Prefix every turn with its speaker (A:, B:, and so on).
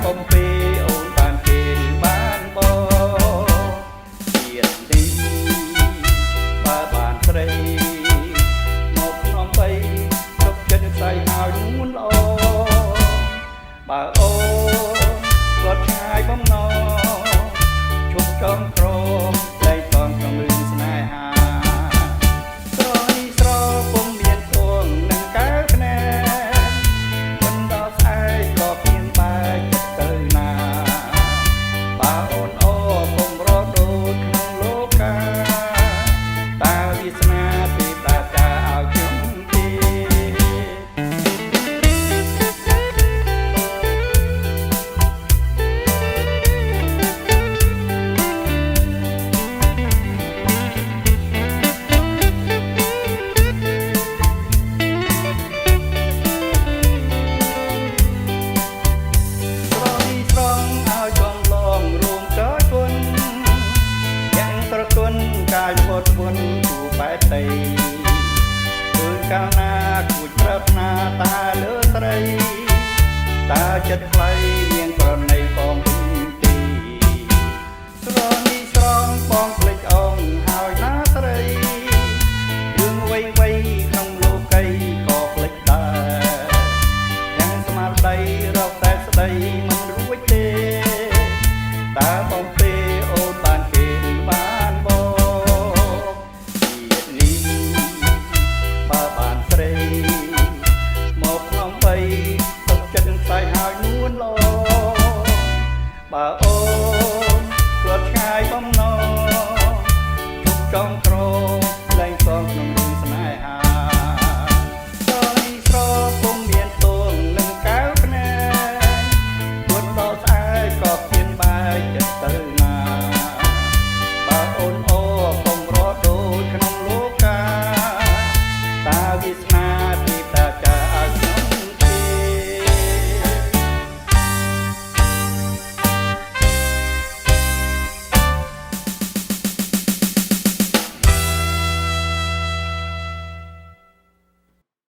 A: បំពេអូនបានគេឬបានបជាតិនេះបើបានស្រីមកក្នុងបីទុកចិត្តស្អីហើយនួនល្អបើអូនគាត់ឆ្ងាយបំណងជុំចំក្រមលែងតន់ក្នុងរឿងស្នេហាស្រនេះស្រពុំមានធួងនឹងកើភ្នែកមិនដល់ស្អែកក៏ព្រៀងបែកចិត្តទៅណាបើអូនអូពុំរត់ដូចក្នុងលោកកាតើវាសនាទេតែចាឲ្យខ្ញុំទេកាយវត្តវន់គូបែកដីគឺកាលណាគួចប្រាថ្នាតាលើត្រីតើចិត្តថ្លៃមានប្រណីបងទីស្រនេះស្រងបងភ្លេចអងហើយណាត្រីរឿងវៃក្នុងលោកីក៏ភ្លេចដែរយ៉ាងស្មារតីរកតែស្ដីមិនរួចទេតើបងពេអូនបានគេបានមកក្នុងបីទុកចិត្តស្អីហើយនួនល្អបើ